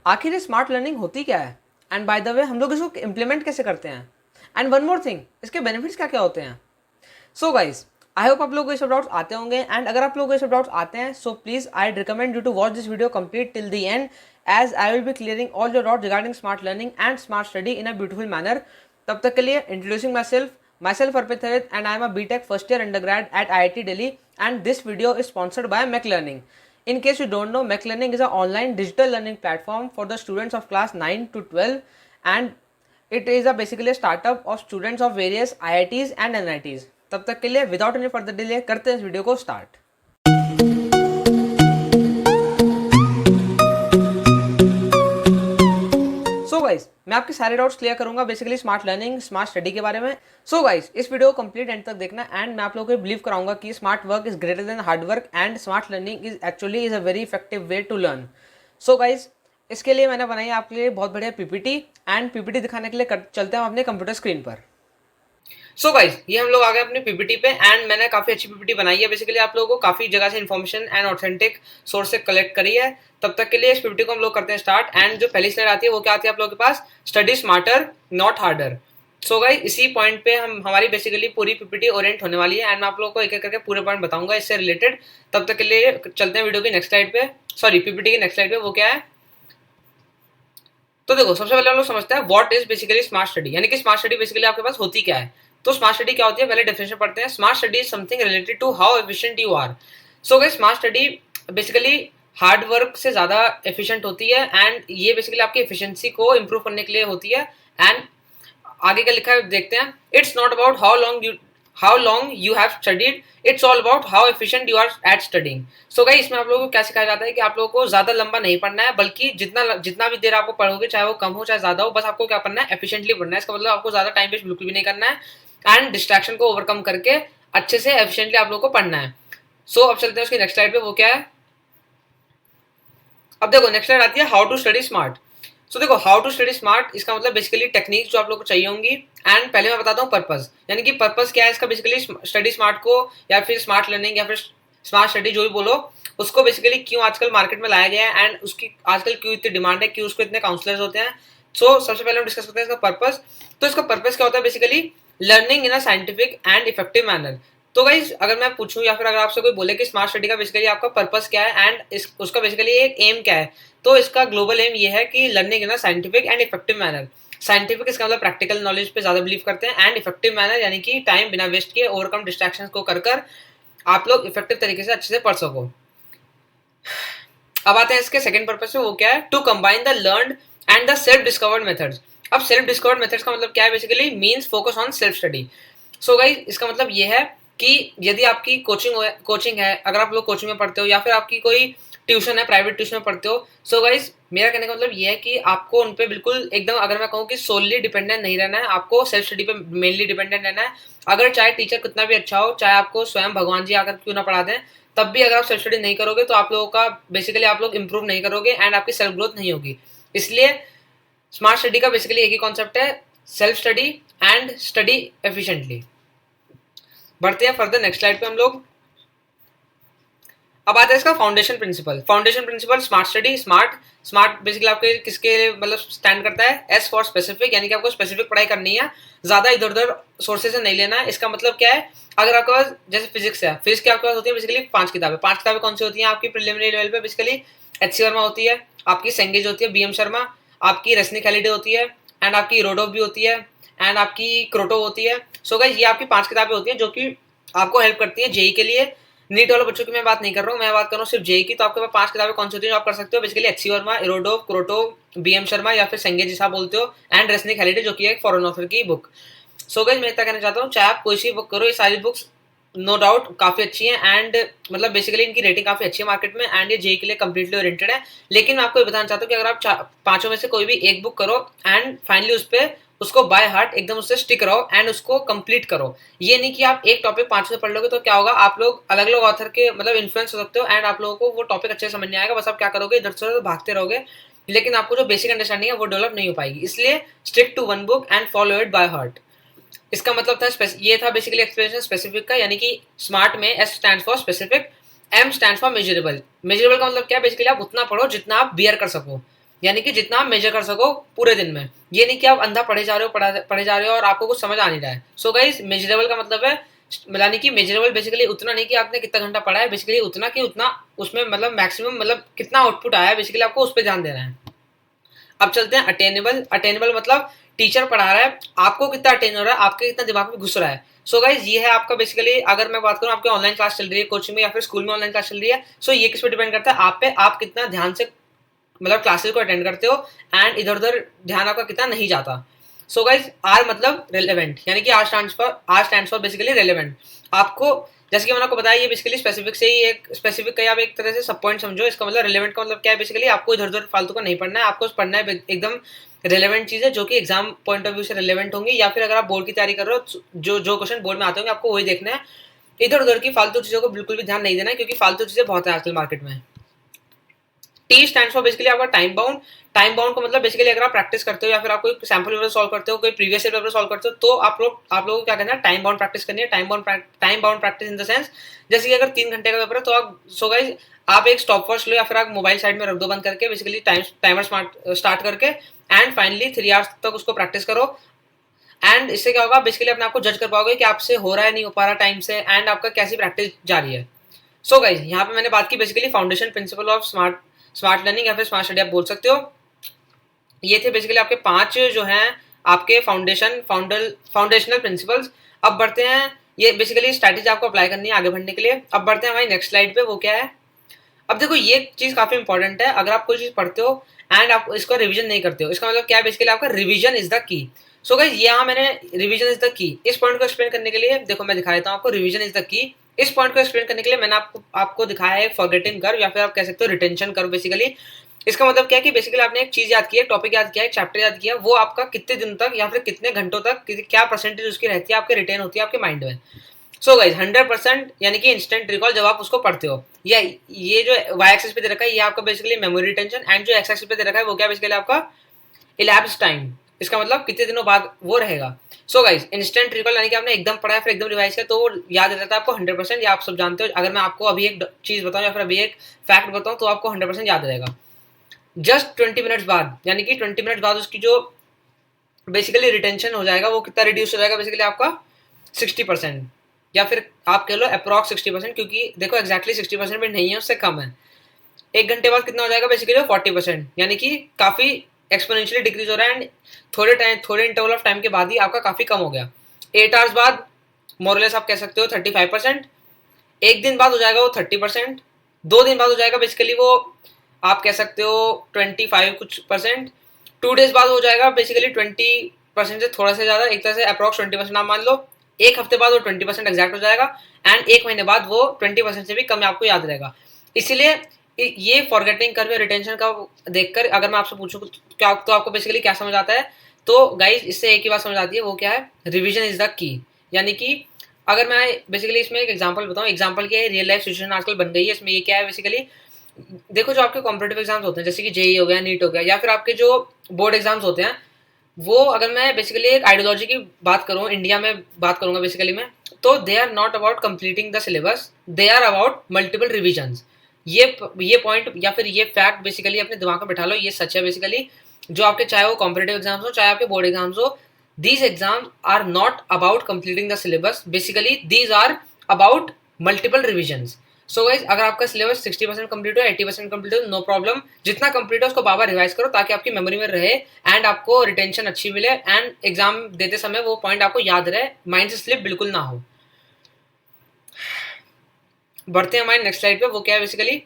आखिर ये smart learning होती क्या है, एंड बाय द वे हम लोग इसको इम्प्लीमेंट कैसे करते हैं, एंड वन मोर थिंग, इसके बेनिफिट्स क्या क्या होते हैं। सो गाइज, आई होप आप लोगों को ये सब डाउट्स आते होंगे, एंड अगर आप लोगों को ये सब डाउट्स आते हैं so please I recommend you to watch this video complete till the end, as I will be clearing all your doubts regarding smart learning and smart study in a beautiful manner. तब तक के लिए introducing myself Arpit Havit, and I am a BTech first year undergrad at IIT Delhi, and this video is sponsored by Mech Learning. In case you don't know, Mech Learning is an online digital learning platform for the students of class 9 to 12, and it is basically a startup of students of various IITs and NITs. तब तक के लिए without any further delay करते हैं इस video को start. So guys, मैं आपके सारे डाउट्स क्लियर करूंगा basically smart learning smart study के बारे में। सो गाइस, इस वीडियो को कंप्लीट एंड तक देखना, एंड मैं आप लोगों को बिलीव कराऊंगा कि smart work is greater than hard work, and smart learning is actually is a very effective way to learn. So guys, इसके लिए मैंने बनाई आपके लिए बहुत बढ़िया पीपीटी, एंड पीपीटी दिखाने के लिए चलते हैं हम अपने कंप्यूटर स्क्रीन पर। सो गाइस, ये हम लोग आ गए अपनी पीपीटी पे, एंड मैंने काफी अच्छी पीपीटी बनाई है। बेसिकली आप लोगों को काफी जगह से इन्फॉर्मेशन एंड ऑथेंटिक सोर्स से कलेक्ट करी है। तब तक के लिए इस पीपीटी को हम लोग करते हैं स्टार्ट, एंड जो पहली स्लाइड आती है वो क्या आती है आप लोगों के पास, study smarter not harder. So guys, इसी पॉइंट पे हमारी बेसिकली पूरी पीपीटी ओरिएंट होने वाली है, एंड मैं आप लोगों को एक एक करके पूरे पॉइंट बताऊंगा इससे रिलेटेड। तब तक के लिए चलते हैं वीडियो की नेक्स्ट स्लाइड पे, सॉरी पीपीटी की नेक्स्ट स्लाइड पे। वो क्या है, तो देखो सबसे पहले हम लोग समझते हैं what is basically smart study, यानी कि स्मार्ट स्टडी बेसिकली आपके पास होती क्या है। तो स्मार्ट स्टडी क्या होती है, पहले डेफिनेशन पढ़ते हैं। Smart study is something related to how efficient you are. So guys, smart study basically hard work से ज्यादा एफिशिएंट होती है, एंड ये बेसिकली आपकी एफिशिएंसी को इंप्रूव करने के लिए होती है। एंड आगे क्या लिखा है देखते हैं, it's not about how long you have studied, it's all about how efficient you are at studying. So guys, इसमें आप लोगों को क्या सिखाया जाता है कि आप लोगों को ज्यादा लंबा नहीं पढ़ना है, बल्कि जितना भी देर आपको पढ़ोगे, चाहे वो कम हो चाहे ज्यादा हो, बस आपको क्या पढ़ना है, एफिशिएंटली पढ़ना है। इसका मतलब आपको ज्यादा टाइम वेस्ट बिल्कुल भी नहीं करना है, एंड डिस्ट्रैक्शन को ओवरकम करके अच्छे से एफिशिएंटली आप लोगों को पढ़ना है। सो अब चलते हैं उसकी नेक्स्ट स्लाइड पे। वो क्या है, अब देखो नेक्स्ट स्लाइड आती है हाउ टू स्टडी स्मार्ट। सो देखो हाउ टू स्टडी स्मार्ट, इसका मतलब बेसिकली टेक्निक्स जो आप लोग को चाहिए होंगी, एंड पहले मैं बताता हूँ पर्पस, यानी कि पर्पस क्या है इसका बेसिकली स्टडी स्मार्ट को, या फिर स्मार्ट लर्निंग या फिर स्मार्ट स्टडी जो भी बोलो उसको, बेसिकली क्यों आजकल मार्केट में लाया गया है, एंड उसकी आजकल क्यों इतनी डिमांड है, क्यों उसको इतने काउंसलर्स होते हैं। सो सबसे पहले हम डिस्कस करते हैं इसका पर्पस। तो इसका पर्पस क्या होता है, basically learning in a scientific and effective manner. तो गाइज, अगर मैं पूछूं या फिर अगर आपसे कोई बोले कि स्मार्ट स्टडी का बेसिकली आपका पर्पस क्या है, एंड उसका बेसिकली एक एम क्या है, तो इसका ग्लोबल एम ये है कि learning in a scientific and effective manner. Scientific इसका मतलब प्रैक्टिकल नॉलेज पे ज्यादा बिलीव करते हैं, एंड इफेक्टिव मैनर यानी कि टाइम बिना वेस्ट किए ओवरकम डिस्ट्रैक्शंस को कर आप लोग इफेक्टिव तरीके से अच्छे से पढ़ सको। अब आते हैं इसके सेकंड पर्पस पे। वो क्या है, to combine the learned and the self discovered methods. अब सेल्फ डिस्कवर्ड मेथड्स का मतलब क्या है, basically means focus on self study. So guys, इसका मतलब ये है कि यदि आपकी कोचिंग है, अगर आप लोग कोचिंग में पढ़ते हो या फिर आपकी कोई ट्यूशन है, प्राइवेट ट्यूशन में पढ़ते हो, सो गाइस मेरा कहने का मतलब ये है कि आपको उन पे बिल्कुल एकदम, अगर मैं कहूँ कि सोलली डिपेंडेंट नहीं रहना है, आपको सेल्फ स्टडी पे मेनली डिपेंडेंट रहना है। अगर चाहे टीचर कितना भी अच्छा हो, चाहे आपको स्वयं भगवान जी आकर क्यों ना पढ़ा दें, तब भी अगर आप सेल्फ स्टडी नहीं करोगे तो आप लोगों का बेसिकली आप लोग इंप्रूव नहीं करोगे, एंड आपकी सेल्फ ग्रोथ नहीं होगी। इसलिए स्मार्ट स्टडी का बेसिकली एक ही कॉन्सेप्ट है, self study and study efficiently. बढ़ते हैं फर्दर नेक्स्ट स्लाइड पे हम लोग। अब आता है इसका foundation principle. Foundation principle smart study, smart basically आपके किसके मतलब स्टैंड करता है, एस फॉर स्पेसिफिक, यानी कि आपको स्पेसिफिक पढ़ाई करनी है, ज्यादा इधर उधर सोर्सेज से नहीं लेना है। इसका मतलब क्या है, अगर आपके पास जैसे फिजिक्स है, फिजिक्स की आपके पास होती है बेसिकली 5 किताबें। 5 किताबें कौन सी होती हैं आपकी प्रिलिमिनरी लेवल पे, बेसिकली एच.सी. वर्मा होती है, आपकी सेंगेज होती है, बी.एम. शर्मा, आपकी रश्मि खालिडे होती है, एंड आपकी रोडोव भी होती है, एंड आपकी क्रोटो होती है। सो गाइस, ये आपकी 5 किताबें होती हैं जो कि आपको हेल्प करती है जेई के लिए। नीट वाले बच्चों की मैं बात नहीं कर रहा हूँ, मैं बात कर रहा हूँ सिर्फ जेई की। तो आपके पास 5 किताबें कौन सी होती है जो आप कर सकते हो, basically H C. Verma, Irodov, Krotov, B M. Sharma या फिर सेंगेज जिसे आप बोलते हो, एंड रश्मि खालिडे जो कि एक फॉरेन ऑथर की बुक। सो गाइस, मैं इतना कहना चाहता हूँ, चाहे आप कोई सी बुक करो, ये सारी बुक्स नो डाउट काफी अच्छी है, एंड मतलब बेसिकली इनकी रेटिंग काफी अच्छी है मार्केट में, एंड ये जेई के लिए कंप्लीटली ओरिएंटेड है। लेकिन मैं आपको बताना चाहता हूँ कि अगर आप 5 में से कोई भी एक बुक करो, एंड फाइनली उसको बाय हार्ट एकदम उससे स्टिक रहो, एंड उसको कंप्लीट करो। ये नहीं कि आप एक टॉपिक 5 से पढ़ लोगे तो क्या होगा, आप लोग अलग अलग ऑथर के मतलब इन्फ्लुएंस हो सकते हो, एंड आप लोगों को वो टॉपिक अच्छे से समझ नहीं आएगा। बस आप क्या करोगे, इधर से भागते रहोगे, लेकिन आपको जो बेसिक अंडरस्टैंडिंग है वो डेवलप नहीं हो पाएगी। इसलिए stick to one book and follow it by heart. इसका मतलब था, ये था बेसिकली एक्सप्लेनेशन स्पेसिफिक का, यानी कि स्मार्ट में S stand for specific, M stand for measurable. Measurable का मतलब क्या है, बेसिकली आप उतना पढ़ो जितना आप बियर कर सको। यानी कि जितना आप मेजर कर सको पूरे दिन में। ये नहीं कि आप अंधा पढ़े जा रहे हो पढ़े जा रहे हो और आपको कुछ समझ आ नहीं रहा है। सो गाइस मेजरेबल का मतलब है, यानी कि मेजरेबल बेसिकली उतना नहीं कि आपने कितना घंटा पढ़ा है, बेसिकली उतना कि उतना उसमें मतलब मैक्सिमम मतलब कितना आउटपुट आया है, बेसिकली आपको उस पर ध्यान देना है। अब चलते हैं अटेनेबल। अटेनेबल मतलब टीचर पढ़ा रहा है, आपको कितना अटेन हो रहा है, आपके कितना दिमाग में घुस रहा है। सो गाइज ये है आपका बेसिकली, अगर मैं बात करूँ आपकी ऑनलाइन क्लास चल रही है कोचिंग में या फिर स्कूल में ऑनलाइन क्लास चल रही है, सो ये किस पे डिपेंड करता है, आप पे, आप कितना ध्यान से मतलब क्लासेस को अटेंड करते हो एंड इधर उधर ध्यान आपका कितना नहीं जाता। सो गाइज आर मतलब रेलेवेंट, यानी कि R stands for basically relevant. आपको जैसे कि मैंने आपको बताया, ये बेसिकली स्पेसिफिक से ही एक स्पेसिफिक का आप एक तरह से सब पॉइंट समझो। इसका मतलब रिलेवेंट का मतलब क्या है, बेसिकली आपको इधर उधर फालतू का नहीं पढ़ना है, आपको पढ़ना है एकदम रिलेवेंट चीजें जो कि एग्जाम पॉइंट ऑफ व्यू से रिलेवेंट होंगी, या फिर अगर आप बोर्ड की तैयारी कर रहे हो जो जो क्वेश्चन बोर्ड में आते होंगे आपको वही देखना है। इधर उधर की फालतू चीजों को बिल्कुल भी ध्यान नहीं देना है, क्योंकि फालतू चीजें बहुत है आजकल मार्केट में। टी स्टैंड फॉर बेसिकली आपका टाइम बाउंड। टाइम बाउंड को मतलब बेसिकली अगर आप प्रैक्टिस करते हो या फिर आप कोई सैम्पल पेपर सॉल्व करते हो, कोई प्रीवियस ईयर पेपर सॉल्व करते हो, तो आप लोगों को क्या करना है, टाइम बाउंड प्रैक्टिस करनी है। Time bound practice in the sense, जैसे कि अगर 3 घंटे का पेपर है तो आप सो गाइस आप एक स्टॉप वॉच लो या फिर आप मोबाइल साइड में रख दो बंद करके, बेसिकली टाइमर स्टार्ट करके एंड फाइनली 3 आवर्स तक उसको प्रैक्टिस करो। एंड इससे क्या होगा, बेसिकली अपने आपको जज कर पाओगे कि आपसे हो रहा है नहीं हो पा रहा टाइम से, एंड आपका कैसी प्रैक्टिस जारी है। सो गाइस यहाँ पे मैंने बात की basically foundation principle of smart learning या फिर स्मार्ट स्टडी आप बोल सकते हो। ये थे बेसिकली आपके 5 जो हैं आपके फाउंडेशनल प्रिंसिपल्स। अब बढ़ते हैं, ये बेसिकली स्ट्रैटेजी आपको अप्लाई करनी है आगे बढ़ने के लिए। अब बढ़ते हैं हमारी नेक्स्ट स्लाइड पे, वो क्या है। अब देखो ये चीज काफी इंपॉर्टेंट है, अगर आप कोई चीज पढ़ते हो एंड आप इसको रिवीजन नहीं करते हो, इसका मतलब क्या है, बेसिकली आपका revision is the key. So guys यहाँ मैंने रिवीजन इज द की इस पॉइंट को एक्सप्लेन करने के लिए, देखो मैं दिखा देता हूँ आपको, रिवीजन इज द की इस पॉइंट को एक्सप्लेन करने के लिए मैंने आपको दिखाया है फॉरगेटिंग कर्व या फिर आप कह सकते हो रिटेंशन कर्व। बेसिकली इसका मतलब क्या है कि बेसिकली आपने एक चीज याद की है, टॉपिक याद किया है, चैप्टर याद किया, वो आपका कितने दिन तक या फिर कितने घंटों तक क्या परसेंटेज उसकी रहती है आपके रिटेन होती है आपके माइंड में। सो गाइज 100% यानी कि इंस्टेंट रिकॉल जब आप उसको पढ़ते हो, या ये जो वाई एक्सिस पे दे रखा है ये आपका बेसिकली मेमोरी रिटेंशन, एंड जो एक्स एक्सिस पे दे रखा है वो क्या बेसिकली आपका इलैप्स टाइम, इसका मतलब कितने दिनों बाद वो रहेगा। सो गाइज इंस्टेंट रिकॉल यानी कि आपने एकदम पढ़ा है फिर एकदम रिवाइज किया तो वो याद रहता है आपको 100%, या आप सब जानते हो। अगर मैं आपको अभी एक चीज बताऊं या फिर अभी एक फैक्ट बताऊं तो आपको 100% याद रहेगा। जस्ट 20 मिनट्स बाद, यानी कि 20 मिनट बाद उसकी जो बेसिकली रिटेंशन हो जाएगा वो कितना रिड्यूस हो जाएगा, बेसिकली आपका 60%, या फिर आप कह लो अप्रॉक्स 60%, क्योंकि देखो एक्जैक्टली 60% भी नहीं है, उससे कम है। 1 घंटे बाद कितना हो जाएगा, बेसिकली 40%, यानी कि काफी एक्सपोनेंशियली डिक्रीज हो रहा है, एंड थोड़े इंटरवल ऑफ टाइम के बाद ही आपका काफी कम हो गया। 8 आवर्स बाद मोरलेस आप कह सकते हो 35%, एक दिन बाद हो जाएगा वो 30%, 2 दिन बाद हो जाएगा बेसिकली वो आप कह सकते हो 25 कुछ परसेंट, 2 डेज बाद हो जाएगा बेसिकली 20% से थोड़ा सा ज्यादा, एक तरह से अप्रॉक्स 20% आप मान लो। एक हफ्ते बाद वो 20% एग्जैक्ट हो जाएगा, एंड एक महीने बाद वो 20% से भी कम आपको याद रहेगा। इसीलिए ये फॉरगेटिंग कर्व या रिटेंशन का देखकर अगर मैं आपसे पूछूं क्या तो आपको बेसिकली क्या समझ आता है, तो गाइज इससे एक ही बात समझ आती है, वो क्या है, रिविजन इज द की। यानी कि अगर मैं बेसिकली इसमें एक एग्जांपल बताऊं, एग्जांपल क्या है, रियल लाइफ सिचुएशन आजकल बन गई है, इसमें ये क्या है बेसिकली, देखो जो आपके कॉम्पिटेटिव एग्जाम्स होते हैं जैसे कि जेई हो गया, नीट हो गया, या फिर आपके जो बोर्ड एग्जाम्स होते हैं, वो अगर मैं बेसिकली एक आइडियोलॉजी की बात करूं, इंडिया में बात करूंगा बेसिकली मैं, तो they are not about completing the syllabus, they are about multiple revisions. ये पॉइंट या फिर ये फैक्ट बेसिकली अपने दिमाग में बैठा लो, ये सच है बेसिकली। जो आपके चाहे वो कॉम्पिटेटिव एग्जाम्स हो चाहे आपके बोर्ड एग्जाम्स हो, these exams are not about completing the syllabus, basically these are about multiple revisions। So guys अगर आपका सिलेबस 60% कंप्लीट हो 80% कंप्लीट हो, नो प्रॉब्लम, जितना कंप्लीट हो उसको बार बार रिवाइज करो ताकि आपकी मेमोरी में रहे एंड आपको रिटेंशन अच्छी मिले, एंड एग्जाम देते समय वो पॉइंट आपको याद रहे, माइंड से स्लिप बिल्कुल ना हो। बढ़ते हैं हमारे नेक्स्ट स्लाइड पे, वो क्या है basically,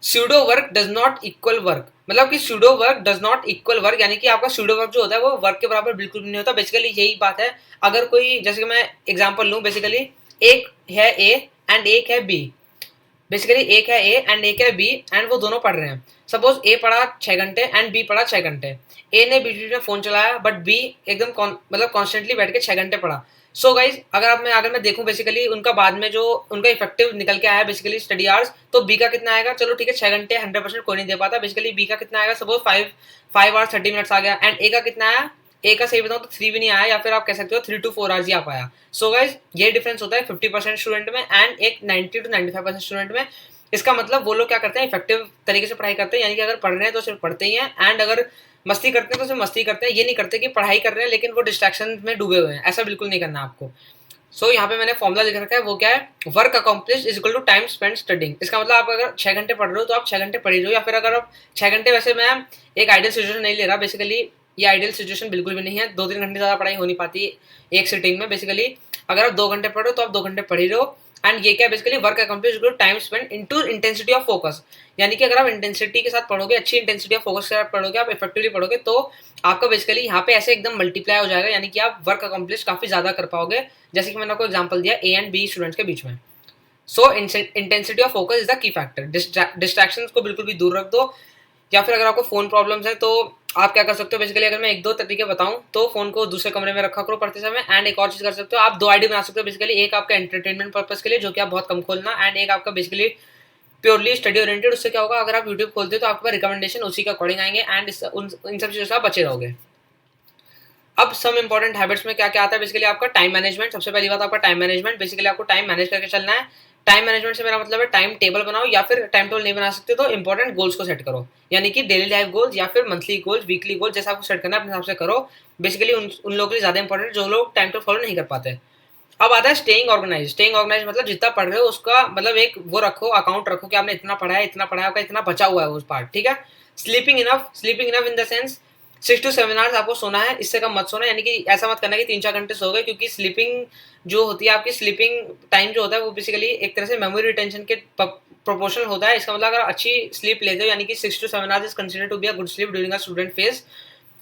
pseudo work does not equal work, मतलब कि pseudo work does not equal work, यानी कि आपका स्यूडो वर्क जो होता है वो वर्क के बराबर बिल्कुल भी नहीं होता। बेसिकली यही बात है, अगर कोई जैसे कि मैं एग्जांपल लूं, बेसिकली एक है ए एंड एक है बी, बेसिकली एक है ए एंड एक है बी, एंड वो दोनों पढ़ रहे हैं। सपोज ए पढ़ा 6 घंटे एंड बी पढ़ा 6 घंटे, ए ने बीच बीच में फोन चलाया बट बी एकदम मतलब कॉन्स्टेंटली बैठ के 6 घंटे पढ़ा। सो गाइज अगर मैं देखूं बेसिकली उनका बाद में जो उनका इफेक्टिव निकल के आया बेसिकली स्टडी आवर्स, तो बी का कितना आएगा, चलो ठीक है 6 घंटे 100% कोई नहीं दे पाता, बेसिकली बी का कितना आएगा, सपोज 5 आवर्स 30 मिनट्स आ गया, एंड ए का कितना आया, ए का सही बताऊं तो 3 भी नहीं आया, या फिर आप कह सकते हो 3 to 4 आवर्स ही आ पाया। सो गाइज ये डिफरेंस होता है 50% स्टूडेंट में एंड एक 90 to 95% स्टूडेंट में। इसका मतलब वो लोग क्या करते हैं, इफेक्टिव तरीके से पढ़ाई करते हैं, यानी कि अगर पढ़ रहे हैं तो सिर्फ पढ़ते ही हैं, एंड अगर मस्ती करते हैं तो सिर्फ मस्ती करते हैं। ये नहीं करते कि पढ़ाई कर रहे हैं लेकिन वो डिस्ट्रैक्शन में डूबे हुए हैं, ऐसा बिल्कुल नहीं करना आपको। सो यहाँ पे मैंने फॉर्मुला लिख रखा है, वो क्या है, work accomplish is equal to time spend studying. इसका मतलब आप अगर 6 घंटे पढ़ रहे हो तो आप 6 घंटे पढ़ ही रहे हो, या फिर अगर आप 6 घंटे, वैसे मैं एक आइडियल सिचुएशन नहीं ले रहा बेसिकली, ये आइडियल सिचुएशन बिल्कुल भी नहीं है, 2-3 घंटे ज़्यादा पढ़ाई हो नहीं पाती एक सिटिंग में। बेसिकली अगर आप 2 घंटे पढ़ रहे हो तो आप 2 घंटे पढ़ ही रहे हो, एंड ये क्या basically work accomplish is time spend into intensity of focus, यानी कि अगर आप इंटेंसिटी के साथ पढ़ोगे, अच्छी इंटेंसिटी ऑफ फोकस के साथ पढ़ोगे, आप इफेक्टिवली पढ़ोगे, तो आपका बेसिकली यहाँ पे ऐसे एकदम मल्टीप्लाई हो जाएगा, यानी कि आप वर्क अकम्प्लिश काफी ज्यादा कर पाओगे। जैसे कि मैंने आपको एग्जांपल दिया ए एंड बी स्टूडेंट्स के बीच में। सो intensity of focus is the key factor. Distraction को बिल्कुल भी दूर रख दो, या फिर अगर आपको फोन प्रॉब्लम्स है तो आप क्या कर सकते हो, बेसिकली अगर मैं 1-2 तरीके बताऊं तो फोन को दूसरे कमरे में रखा करो पढ़ते समय, एंड एक और चीज कर सकते हो, आप 2 आईडी बना सकते हो बेसिकली, एक आपका एंटरटेनमेंट पर्पस के लिए जो कि आप बहुत कम खोलना, एंड एक आपका बेसिकली प्योरली स्टडी ओरिएंटेड। उससे क्या होगा, अगर आप यूट्यूब खोलते हो तो आपके पास रिकमेंडेशन उसी के अकॉर्डिंग आएंगे, एंड इन सब चीजों से आप बचे रहोगे। अब सम इंपॉर्टेंट हैबिट्स में क्या क्या आता है, बेसिकली आपका टाइम मैनेजमेंट। सबसे पहली बात आपका टाइम मैनेजमेंट, बेसिकली आपको टाइम मैनेज करके चलना है। टाइम मैनेजमेंट से मेरा मतलब है टाइम टेबल बनाओ, या फिर टाइम टेबल नहीं बना सकते तो इंपॉर्टेंट गोल्स को सेट करो, यानी कि डेली लाइफ गोल्स या फिर मंथली गोल्स, वीकली गोल्स, जैसा आपको सेट करना है अपने हिसाब से करो। बेसिकली उन लोगों के लिए ज्यादा इंपॉर्टेंट जो लोग टाइम टेबल फॉलो नहीं कर पाते। अब आता है स्टेइंग ऑर्गेनाइज। स्टेइंग ऑर्गेनाइज मतलब जितना पढ़ रहे हो उसका मतलब एक वो रखो, अकाउंट रखो कि आपने इतना पढ़ा है, इतना पढ़ा है, आपका इतना बचा हुआ है उस पार्ट, ठीक है। Sleeping enough in the sense 6 to 7 hours आपको सोना है, इससे कम मत सोना, यानी कि ऐसा मत करना कि 3-4 घंटे सो गए, क्योंकि स्लीपिंग जो होती है, आपकी स्लीपिंग टाइम जो होता है वो बेसिकली एक तरह से मेमोरी रिटेंशन के प्रोपोर्शनल होता है। इसका मतलब अगर अच्छी स्लीप लेते हो, यानी कि 6 to 7 hours is consider to be a good sleep during a student phase.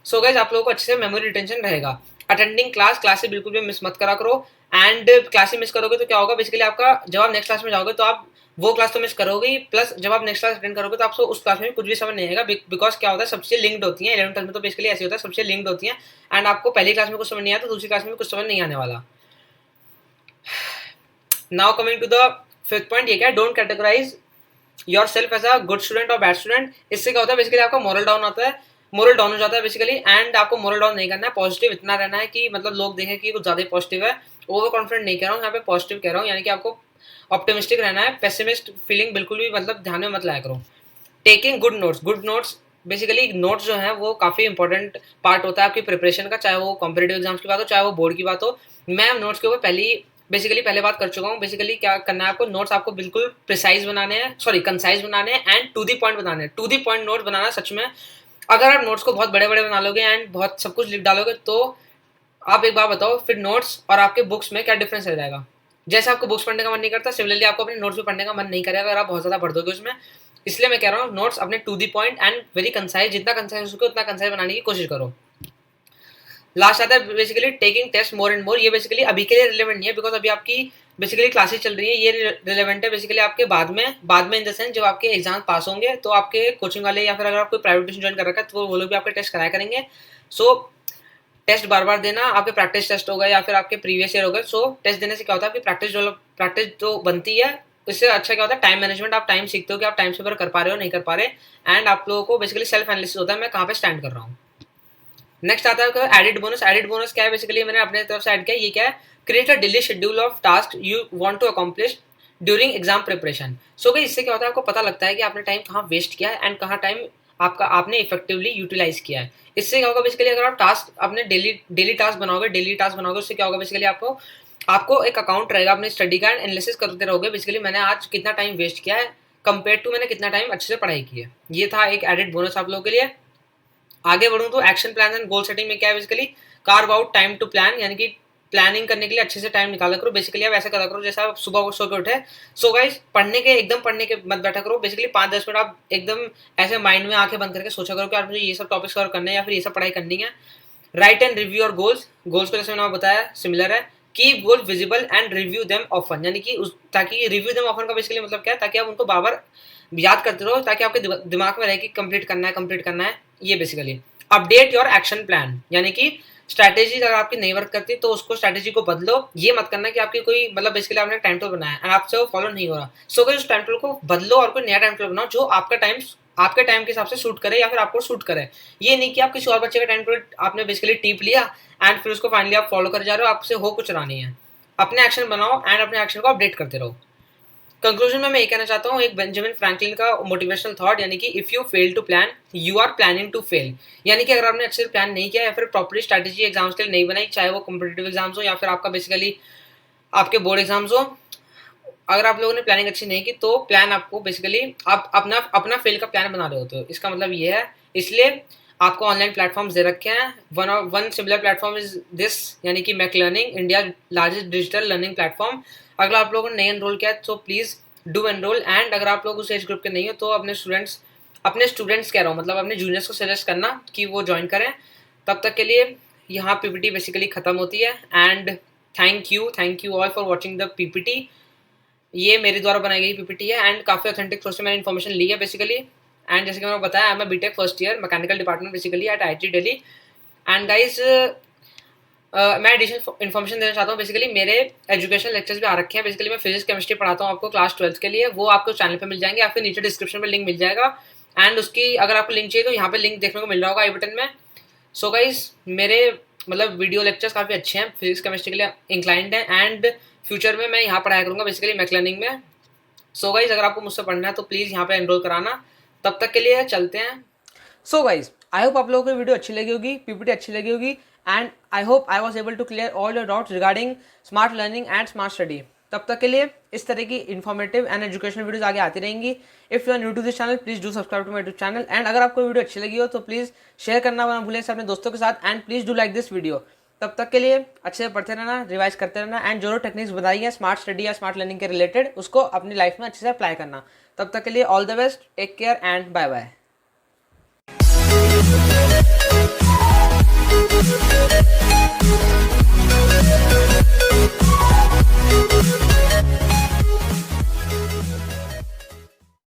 So guys आप लोगों को अच्छे से मेमोरी रिटेंशन रहेगा। अटेंडिंग क्लास बिल्कुल भी मिस मत करा करो, एंड क्लासेस मिस करोगे तो क्या होगा, बेसिकली आपका जब आप नेक्स्ट क्लास में जाओगे तो आप वो क्लास तो मिस करोगे ही, प्लस जब आप नेक्स्ट क्लास अटेंड करोगे तो आपको उस क्लास में कुछ भी समझ नहीं आएगा, बिकॉज क्या होता है, सबसे लिंक्ड होती है। 11th में तो बेसिकली ऐसे होता है, सबसे लिंक्ड होती है, एंड आपको पहली क्लास में कुछ समझ नहीं आया तो दूसरी क्लास में कुछ समझ नहीं आने वाला। Now coming to the 5th point, ये क्या है, don't categorize yourself as a good student और बैड स्टूडेंट। इससे क्या होता है, बेसिकली आपका मोरल डाउन होता है, मोरल डाउन हो जाता है बेसिकली, एंड आपको मोरल डाउन नहीं करना है, पॉजिटिव इतना रहना है कि मतलब लोग देखें कि कुछ ज्यादा पॉजिटिव है। ओवर कॉन्फिडेंट नहीं कह रहा हूँ यहाँ पे, पॉजिटिव कह रहा हूँ, यानी कि आपको ऑप्टिमिस्टिक रहना है। पेसिमिस्ट फीलिंग बिल्कुल भी मतलब ध्यान में मत लाया करो। Taking good notes, basically notes जो है वो काफी इंपॉर्टेंट पार्ट होता है आपकी प्रिपरेशन का, चाहे वो कॉम्पिटेटिव एग्जाम्स की बात हो, चाहे वो बोर्ड की बात हो। मैं नोट्स के ऊपर पहले बात कर चुका हूँ। बेसिकली क्या करना है आपको, नोट्स आपको बिल्कुल प्रिसाइज बनाने हैं, सॉरी कंसाइज बनाने हैं, एंड टू दी पॉइंट बनाने हैं। टू दी पॉइंट नोट्स बनाना सच में, अगर आप नोट्स को बहुत बड़े बड़े बना लोगे एंड बहुत सब कुछ लिख डालोगे तो आप एक बात बताओ, फिर नोट्स और आपके बुक्स में क्या डिफरेंस रह जाएगा। जैसे आपको बुक्स पढ़ने का मन नहीं करता, सिमिलरली आपको अपने नोट्स भी पढ़ने का मन नहीं करेगा अगर आप बहुत ज्यादा पढ़ दोगे उसमें। इसलिए मैं कह रहा हूँ नोट्स अपने to the point and very concise, जितना कंसाइज हो सके उतना कंसाइज बनाने की कोशिश करो। लास्ट आता है basically taking test more and more. ये बेसिकली अभी के लिए रिलेवेंट नहीं है, बिकॉज अभी आपकी बेसिकली क्लासेस चल रही है, ये रिलेवेंट है बेसिकली आपके बाद में इन द सेंस जब आपके एग्जाम पास होंगे तो आपके कोचिंग वाले या फिर अगर आप कोई प्राइवेट ट्यूशन ज्वाइन कर रखा है तो वो लोग भी आपके टेस्ट कराया करेंगे। सो टेस्ट बार बार देना, आपके प्रैक्टिस टेस्ट हो गए या फिर आपके प्रीवियस ईयर हो गए। सो टेस्ट देने से क्या होता है, आपकी प्रैक्टिस जो बनती है, इससे अच्छा क्या होता है, टाइम मैनेजमेंट। आप टाइम सीखते हो कि आप टाइम से कर पा रहे हो नहीं कर पा रहे, एंड आप लोगों को बेसिकली सेल्फ एनालिसिस होता है मैं कहाँ पे स्टैंड कर रहा हूँ। नेक्स्ट आता है एडिड बोनस। एडिड बोनस क्या है, बेसिकली मैंने अपने तरफ से ऐड किया, ये क्या है, create a daily schedule of task you want to accomplish during exam preparation. So गई इससे क्या होता है, आपको पता लगता है कि आपने टाइम कहाँ वेस्ट किया है एंड कहाँ टाइम आपने इफेक्टिवली यूटिलाइज किया है। इससे क्या होगा, बेसिकली अगर आप टास्क अपने डेली टास्क बनाओगे उससे क्या होगा, बेसिकली आपको एक अकाउंट रहेगा अपनी स्टडी का, एनालिसिस करते रहोगे बेसिकली मैंने आज कितना टाइम वेस्ट किया है कंपेयर टू मैंने कितना टाइम अच्छे से पढ़ाई की है। ये था एक एडिड बोनस आप लोगों के लिए। आगे बढ़ूं तो action plan and goal setting में क्या है, basically carve out time to plan, यानी कि प्लानिंग करने के लिए अच्छे से टाइम निकाला करो। बेसिकली आप ऐसा करा करो जैसे आप सुबह सो के उठे, सो गाइस पढ़ने के मत बैठा करो। बेसिकली 5-10 मिनट आप एकदम ऐसे माइंड में आंखें बंद करके सोचा करो कि आप मुझे ये सब टॉपिक्स कवर करने हैं या फिर ये सब पढ़ाई करनी है। राइट एंड रिव्यू और गोल्स को जैसे मैंने बताया सिमिलर है। Keep goal visible and review them often, यानी कि ताकि रिव्यू देम ऑफन का बेसिकली मतलब क्या है, ताकि आप उनको बार बार याद करते रहो, ताकि आपके दिमाग में रहे कि कंप्लीट करना है। ये basically update your action plan, यानी कि स्ट्रैटेजी अगर आपकी नहीं वर्क करती तो उसको स्ट्रैटेजी को बदलो। ये मत करना कि आपकी कोई मतलब बेसिकली आपने टाइम टेबल बनाया एंड आपसे वो फॉलो नहीं हो रहा। सो अगर उस टाइम टेबल को बदलो और कोई नया टाइम टेबल बनाओ जो आपके टाइम के हिसाब से सूट करे या फिर आपको सूट करे। ये नहीं कि आप किसी और बच्चे का टाइम टेबल आपने बेसिकली टीप लिया एंड फिर उसको फाइनली आप फॉलो कर जा रहे हो, आपसे हो कुछ रहा नहीं है। अपने एक्शन बनाओ एंड अपने एक्शन को अपडेट करते रहो। कंक्लूजन में मैं ये कहना चाहता हूँ, एक बेंजामिन फ्रैंकलिन का मोटिवेशनल थॉट, यानी कि if you fail to plan you are planning to fail. यानी कि अगर आपने अच्छे से प्लान नहीं किया या फिर प्रॉपरली स्ट्रैटेजी एग्जाम्स के लिए नहीं बनाई, चाहे वो कॉम्पिटेटिव एग्जाम्स हो या फिर आपका बेसिकली आपके बोर्ड एग्जाम्स हो, अगर आप लोगों ने प्लानिंग अच्छी नहीं की तो प्लान आपको बेसिकली आप अपना फेल का प्लान बना रहे होते हो। इसका मतलब ये है, इसलिए आपको ऑनलाइन प्लेटफॉर्म्स दे रखे हैं। One similar platform is this, यानी कि Mac learning, India largest digital learning platform. अगर आप लोगों ने नहीं एनरोल किया तो प्लीज़ डू एनरोल। एंड अगर आप लोग उस एज ग्रुप के नहीं हो तो अपने स्टूडेंट्स कह रहा हूँ, मतलब अपने जूनियर्स को सजेस्ट करना कि वो ज्वाइन करें। तब तक के लिए यहाँ पीपीटी बेसिकली ख़त्म होती है। And thank you all for watching the PPT. ये मेरे द्वारा बनाई गई पीपीटी है एंड काफ़ी ऑथेंटिक सोर्स से मैंने इन्फॉर्मेशन ली है बेसिकली। एंड जैसे कि मैंने बताया, मैं BTech first year mechanical department basically at IIT Delhi. And guys मैं एडिशनल इन्फॉर्मेशन देना चाहता हूँ। बेसिकली मेरे एजुकेशन लेक्चर्स भी आ रखे हैं। बेसिकली मैं फिजिक्स केमिस्ट्री पढ़ाता हूँ आपको क्लास 12th के लिए, वो आपको चैनल पे मिल जाएंगे, आपको नीचे डिस्क्रिप्शन में लिंक मिल जाएगा। एंड उसकी अगर आपको लिंक चाहिए तो यहाँ पे लिंक देखने को मिल रहा होगा आई बटन में। सो गाइस मेरे मतलब वीडियो लेक्चर्स काफ़ी अच्छे हैं, फिजिक्स केमिस्ट्री के लिए इंक्लाइंड हैं। एंड फ्यूचर में मैं यहाँ पढ़ाया करूँगा बेसिकली मैक लर्निंग में। सो गाइस अगर आपको मुझसे पढ़ना है तो प्लीज़ यहाँ पे एनरोल कराना। तब तक के लिए चलते हैं। सो गाइस आई होप आप लोगों को वीडियो अच्छी लगी होगी, पीपीटी अच्छी लगी होगी, and I hope I was able to clear all your doubts regarding smart learning and smart study. तब तक के लिए इस तरह की इन्फॉर्मेटिव एंड एजुकेशनल वीडियोस आगे आती रहेंगी। If you are new to this channel please do subscribe to my YouTube channel. And अगर आपको वीडियो अच्छी लगी हो तो प्लीज़ शेयर करना ना भूलें अपने दोस्तों के साथ। And please do like this video. तब तक के लिए अच्छे से पढ़ते रहना, रिवाइज करते रहना, एंड जो टेक्निक्स बताई हैं स्मार्ट स्टडी या स्मार्ट लर्निंग के रिलेटेड उसको अपनी लाइफ में अच्छे से अप्लाई करना। तब तक के लिए all the best, take care and bye bye.